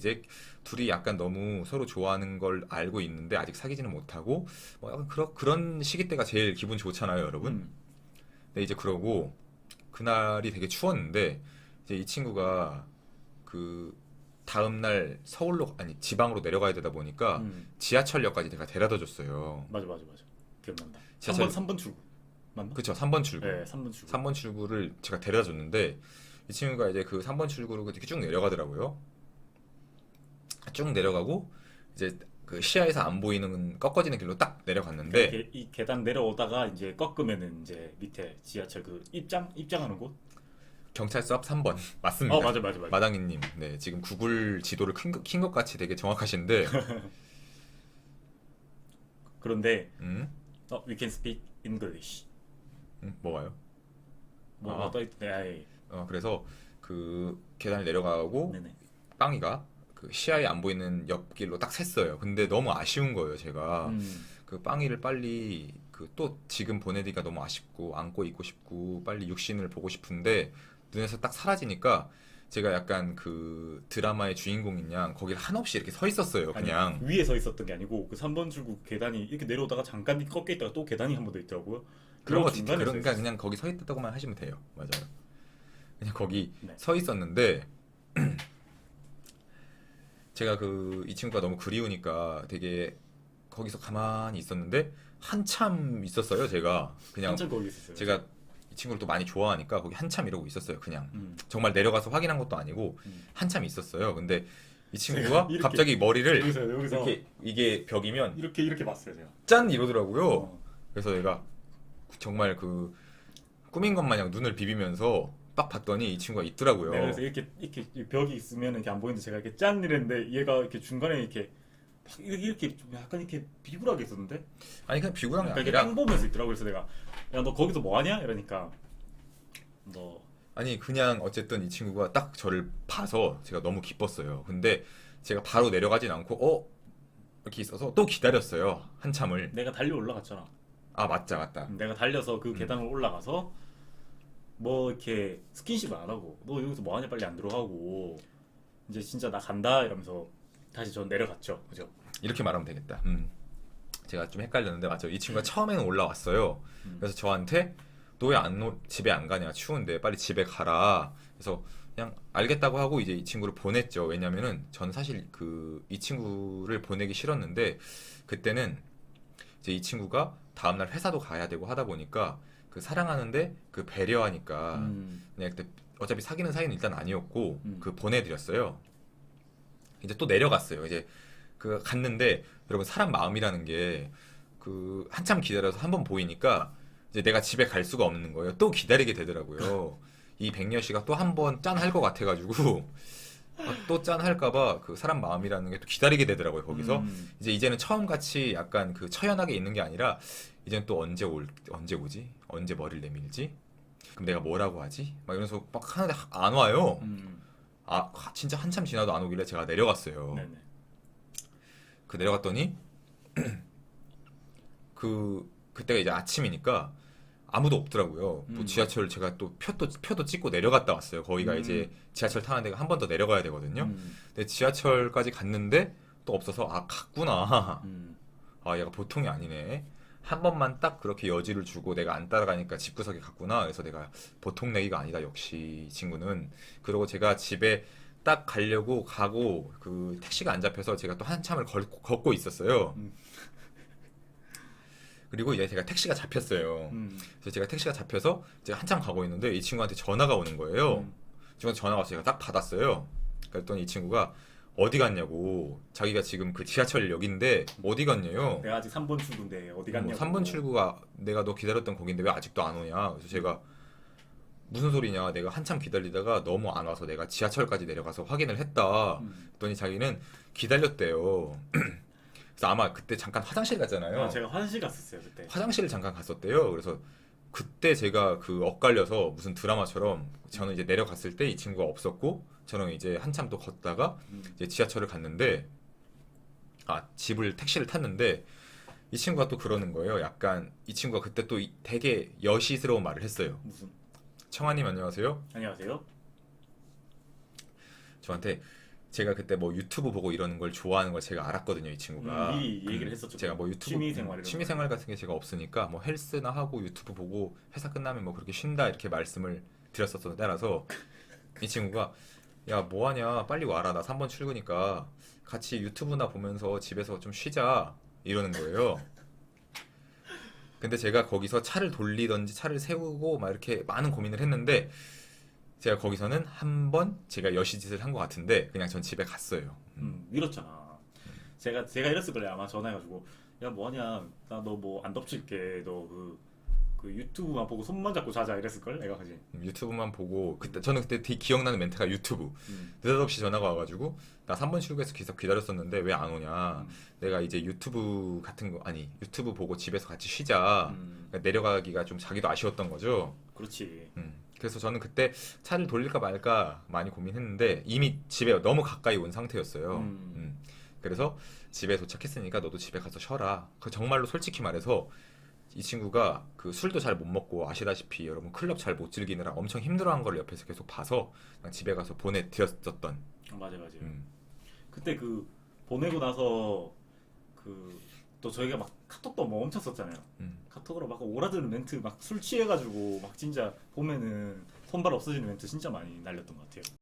이제 둘이 약간 너무 서로 좋아하는 걸 알고 있는데 아직 사귀지는 못하고 뭐 약간 그런 시기 때가 제일 기분 좋잖아요, 여러분. 음. 근데 이제 그러고 그날이 되게 추웠는데 이제 이 친구가 그 다음날 서울로 아니 지방으로 내려가야 되다 보니까 음. 지하철역까지 제가 데려다 줬어요. 맞아 맞아 맞아. 기억난다. 지하철 3번 출구. 맞나? 그쵸 3번 출구. 네, 3번 출구. 3번 출구를 제가 데려다 줬는데 이 친구가 이제 그 3번 출구로 이렇게 쭉 내려가더라고요. 쭉 내려가고 이제 그 시야에서 안 보이는 꺾어지는 길로 딱 내려갔는데 이렇게 이 계단 내려오다가 이제 꺾으면은 이제 밑에 지하철 그 입장하는 곳? 경찰서 앞 3번 맞습니다. 어, 맞아 맞아 맞아. 마당이님, 네 지금 구글 지도를 킨 것 같이 되게 정확하신데, 그런데 음, we can speak English. 뭐가요? 뭐 아, 떠 있네. 아이. 그래서 그 계단을 내려가고 네네. 빵이가 그 시야에 안 보이는 옆길로 딱 샜어요. 근데 너무 아쉬운 거예요, 제가. 음. 그 빵이를 빨리 그 또 지금 보내기가 너무 아쉽고 안고 있고 싶고 빨리 육신을 보고 싶은데 눈에서 딱 사라지니까 제가 약간 그 드라마의 주인공인 양 거기를 한없이 이렇게 서 있었어요, 아니 그냥. 위에 서 있었던 게 아니고 그 3번 출구 계단이 이렇게 내려오다가 잠깐 꺾여 있다가 또 계단이 한 번 더 있더라고요. 그런 거 중간에 서 그러니까 있었어. 그냥 거기 서 있다고만 하시면 돼요. 맞아요. 그냥 거기 네. 서 있었는데 제가 그 이 친구가 너무 그리우니까 되게 거기서 가만히 있었는데 한참 있었어요. 제가 그냥 한참 거기 있었어요. 제가 이 친구를 또 많이 좋아하니까 거기 한참 이러고 있었어요. 그냥 음. 정말 내려가서 확인한 것도 아니고 음. 한참 있었어요. 근데 이 제가 친구가 이렇게 갑자기 머리를 여기서 이렇게 이게 벽이면 이렇게 봤어요, 제가. 짠 이러더라고요. 어. 그래서 내가 정말 그 꾸민 것 마냥 눈을 비비면서 딱 봤더니 이 친구가 네, 있더라고요. 그래서 이렇게 이 벽이 있으면 이렇게 안 보이는데 제가 이렇게 짠 이랬는데 얘가 이렇게 중간에 이렇게 막 이렇게 좀 약간 이렇게 비굴하게 있었는데 아니 그냥 비굴한 게 그러니까 이렇게 아니라 땅 보면서 있더라고. 그래서 내가 야 너 거기서 뭐 하냐 이러니까 너 아니 그냥 어쨌든 이 친구가 딱 저를 봐서 제가 너무 기뻤어요. 근데 제가 바로 내려가진 않고 이렇게 있어서 또 기다렸어요. 한참을. 내가 달려 올라갔잖아. 아 맞다 맞다. 내가 달려서 그 음. 계단을 올라가서 뭐 이렇게 스킨십 안 하고 너 여기서 뭐 하냐 빨리 안 들어가고 이제 진짜 나 간다 이러면서 다시 전 내려갔죠. 그죠? 이렇게 말하면 되겠다. 제가 좀 헷갈렸는데 맞죠. 이 친구가 처음에는 올라왔어요. 음. 그래서 저한테 너 왜 집에 안 가냐 추운데 빨리 집에 가라. 그래서 그냥 알겠다고 하고 이제 이 친구를 보냈죠. 왜냐면은 저는 사실 그 이 친구를 보내기 싫었는데 그때는 이제 이 친구가 다음날 회사도 가야 되고 하다 보니까 그 사랑하는데 그 배려하니까 그냥 그때 어차피 사귀는 사이는 일단 아니었고 음. 그 보내드렸어요. 이제 또 내려갔어요. 이제 그 갔는데 여러분 사람 마음이라는 게 그 한참 기다려서 한 번 보이니까 이제 내가 집에 갈 수가 없는 거예요. 또 기다리게 되더라고요. 이 백녀 씨가 또 한 번 짠 할 것 같아가지고 또 짠 할까봐 그 사람 마음이라는 게 또 기다리게 되더라고요. 거기서 이제 이제는 처음 같이 약간 그 처연하게 있는 게 아니라 이제는 또 언제 오지? 언제 머리를 내밀지? 그럼 내가 뭐라고 하지? 막 이러면서 막 하는데 안 와요. 음. 진짜 한참 지나도 안 오길래 제가 내려갔어요. 네네. 그 내려갔더니 그때가 이제 아침이니까 아무도 없더라고요. 뭐 지하철 제가 또 표도 찍고 내려갔다 왔어요. 거기가 이제 지하철 타는 데가 한 번 더 내려가야 되거든요. 근데 지하철까지 갔는데 또 없어서 갔구나. 음. 얘가 보통이 아니네. 한 번만 딱 그렇게 여지를 주고 내가 안 따라가니까 집구석에 갔구나. 그래서 내가 보통 내기가 아니다. 역시 이 친구는. 그러고 제가 집에 딱 가려고 가고 그 택시가 안 잡혀서 제가 또 한참을 걷고 있었어요. 음. 그리고 이제 제가 택시가 잡혔어요. 음. 그래서 제가 택시가 잡혀서 제가 한참 가고 있는데 이 친구한테 전화가 오는 거예요. 음. 친구한테 전화가 와서 제가 딱 받았어요. 그랬더니 이 친구가 어디 갔냐고. 자기가 지금 그 지하철역인데 어디 갔냐요. 내가 아직 3번 출구인데 어디 갔냐고. 3번 출구가 내가 너 기다렸던 거긴데 왜 아직도 안 오냐. 그래서 제가 무슨 소리냐. 내가 한참 기다리다가 너무 안 와서 내가 지하철까지 내려가서 확인을 했다. 그랬더니 자기는 기다렸대요. 그래서 아마 그때 잠깐 화장실 갔잖아요. 제가 화장실 갔었어요 그때. 화장실을 잠깐 갔었대요. 그래서 그때 제가 그 엇갈려서 무슨 드라마처럼 저는 이제 내려갔을 때 이 친구가 없었고 저는 이제 한참 또 걷다가 이제 지하철을 갔는데 집을 택시를 탔는데 이 친구가 또 그러는 거예요. 약간 이 친구가 그때 또 되게 여시스러운 말을 했어요. 무슨? 청아님 안녕하세요. 안녕하세요. 저한테 제가 그때 뭐 유튜브 보고 이러는 걸 좋아하는 걸 제가 알았거든요, 이 친구가. 미리 얘기를 했었죠. 제가 뭐 유튜브 취미생활 이런 취미생활 같은 게 제가 없으니까 뭐 헬스나 하고 유튜브 보고 회사 끝나면 뭐 그렇게 쉰다 이렇게 말씀을 드렸었던 때라서 이 친구가 야 뭐하냐 빨리 와라 나 3번 출근이니까 같이 유튜브나 보면서 집에서 좀 쉬자 이러는 거예요. 근데 제가 거기서 차를 돌리던지 차를 세우고 막 이렇게 많은 고민을 했는데 제가 거기서는 한 번 제가 여시짓을 한 것 같은데 그냥 전 집에 갔어요. 밀었잖아. 제가 이랬을 걸요. 아마 전화해가지고 야 뭐하냐 나 너 뭐 안 덮칠게 너 그 유튜브만 보고 손만 잡고 자자 이랬을 걸 내가 그지. 유튜브만 보고 그때 저는 그때 되게 기억나는 멘트가 유튜브 음. 느닷없이 전화가 와가지고 나 3번 출구에서 계속 기다렸었는데 왜 안 오냐 음. 내가 이제 유튜브 같은 거 아니 유튜브 보고 집에서 같이 쉬자 그러니까 내려가기가 좀 자기도 아쉬웠던 거죠. 그렇지. 그래서 저는 그때 차를 돌릴까 말까 많이 고민했는데 이미 집에 너무 가까이 온 상태였어요. 그래서 집에 도착했으니까 너도 집에 가서 쉬어라. 그 정말로 솔직히 말해서 이 친구가 그 술도 잘 못 먹고 아시다시피 여러분 클럽 잘 못 즐기느라 엄청 힘들어한 걸 옆에서 계속 봐서 그냥 집에 가서 보내드렸었던. 맞아. 음, 그때 그 보내고 나서 그 또 저희가 막 카톡도 뭐 엄청 썼잖아요. 음. 카톡으로 막 오라드는 멘트 막 술 취해가지고 막 진짜 보면은 손발 없어지는 멘트 진짜 많이 날렸던 것 같아요.